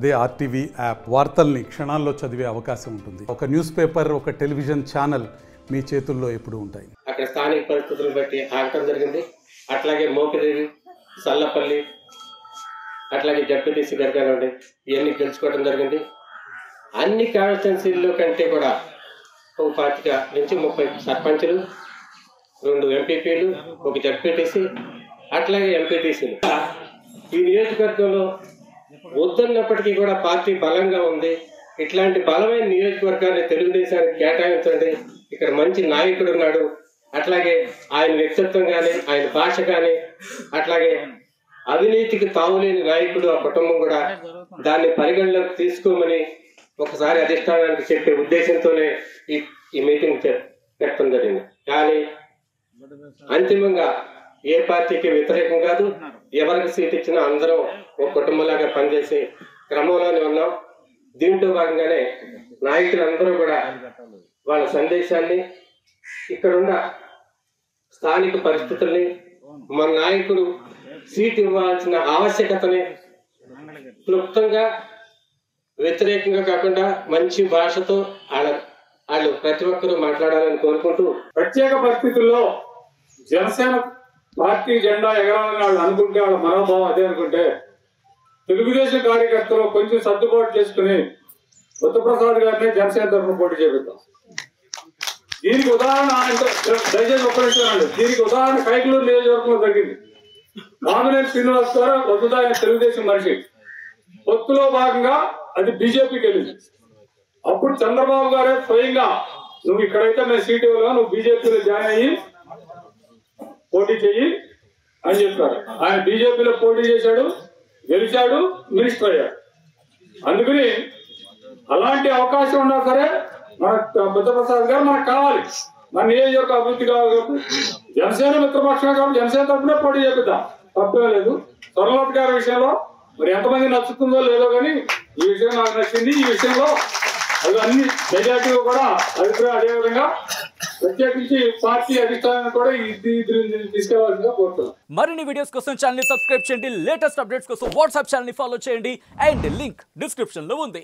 అదే RTV app వార్తల్ని క్షణాల్లో చదివే అవకాశం ఉంటుంది. ఒక న్యూస్ పేపర్, ఒక టెలివిజన్ ఛానల్ మీ చేతుల్లో ఎప్పుడూ ఉంటాయి. అక్కడ స్థానిక పరిస్థితులను బట్టి ఆగటం జరిగింది. అట్లాగే మోపిదేవి, సల్లపల్లి, అట్లాగే జడ్పీటీసీ గారు ఇవన్నీ గెలుచుకోవడం జరిగింది. అన్ని కాన్స్టిట్యున్సీల్లో కంటే కూడా 25 నుంచి 30 సర్పంచులు, 2 ఎంపీపీలు, 1 జడ్పీటీసీ, అట్లాగే ఎంపీటీసీలు. ఈ నియోజకవర్గంలో వద్దన్నప్పటికీ కూడా పార్టీ బలంగా ఉంది. ఇట్లాంటి బలమైన నియోజకవర్గాన్ని తెలుగుదేశానికి కేటాయించండి. ఇక్కడ మంచి నాయకుడు ఉన్నాడు. అట్లాగే ఆయన వ్యక్తిత్వం కానీ, ఆయన భాష కానీ, అట్లాగే అవినీతికి తావులేని నాయకుడు, ఆ కుటుంబం కూడా దాన్ని పరిగణలోకి తీసుకోమని ఒకసారి అధిష్టానానికి చెప్పే ఉద్దేశంతోనే ఈ మీటింగ్ పెట్టడం జరిగింది. కానీ అంతిమంగా ఏ పార్టీకి వ్యతిరేకం కాదు. ఎవరికి సీట్ ఇచ్చినా అందరం ఒక కుటుంబంలాగా పనిచేసే క్రమంలోనే ఉన్నాం. దీంట్లో భాగంగానే నాయకులందరూ కూడా వాళ్ళ సందేశాన్ని, ఇక్కడున్న స్థానిక పరిస్థితుల్ని, మన నాయకుడు సీట్ ఇవ్వాల్సిన ఆవశ్యకతని క్లుప్తంగా, వ్యతిరేకంగా కాకుండా మంచి భాషతో వాళ్ళు ప్రతి ఒక్కరూ మాట్లాడాలని కోరుకుంటూ, ప్రత్యేక పరిస్థితుల్లో జనసేన పార్టీ జెండా ఎగరాలని వాళ్ళు అనుకుంటే, వాళ్ళ మనోభావం అదే అనుకుంటే, తెలుగుదేశం కార్యకర్తలు కొంచెం సర్దుబాటు చేసుకుని బుద్ధప్రసాద్ గారిని జనసేన తరఫున పోటీ చేపిద్దాం. దీనికి ఉదాహరణ అంటే దయచేసి ఒక్కరించానండి. దీనికి ఉదాహరణ కైకలూరు నియోజకవర్గంలో జరిగింది. కామినేని శ్రీనివాస్ గారు వద్దుదా ఆయన తెలుగుదేశం మనిషి, పొత్తులో భాగంగా అది బీజేపీకి వెళ్ళింది. అప్పుడు చంద్రబాబు గారే స్వయంగా నువ్వు ఇక్కడైతే మేము సీట్ ఇవ్వగా నువ్వు బీజేపీలో జాయిన్ అయ్యి పోటీ చెయ్యి అని చెప్పారు. ఆయన బీజేపీలో పోటీ చేశాడు, గెలిచాడు, మినిస్టర్ అయ్యాడు. అందుకని అలాంటి అవకాశం ఉన్నా సరే మన బుద్ధప్రసాద్ గారు మనకు కావాలి. మన నియోజకవర్గ అభివృద్ధి కావాలి. జనసేన మిత్రపక్షంగా కాబట్టి జనసేన తరఫునే పోటీ చేపిద్దాం, తప్పే లేదు. స్వర్ణలత గారి విషయంలో మరి ఎంతమంది నచ్చుతుందో లేదో కానీ ఈ విషయం నాకు నచ్చింది. ఈ విషయంలో అది అన్ని మెజార్టీగా కూడా అభిప్రాయం అదేవిధంగా ప్రత్యేకించి పార్టీ అధిష్టానాన్ని కూడా తీసుకెళ్లాల్సిందిగా కోరుతున్నాను. మరిన్ని వీడియోస్ కోసం ఛానల్ ని సబ్స్క్రైబ్ చేయండి. లేటెస్ట్ అప్డేట్స్ కోసం వాట్సాప్ ఛానల్ ని ఫాలో చేయండి. అండ్ లింక్ డిస్క్రిప్షన్ లో ఉంది.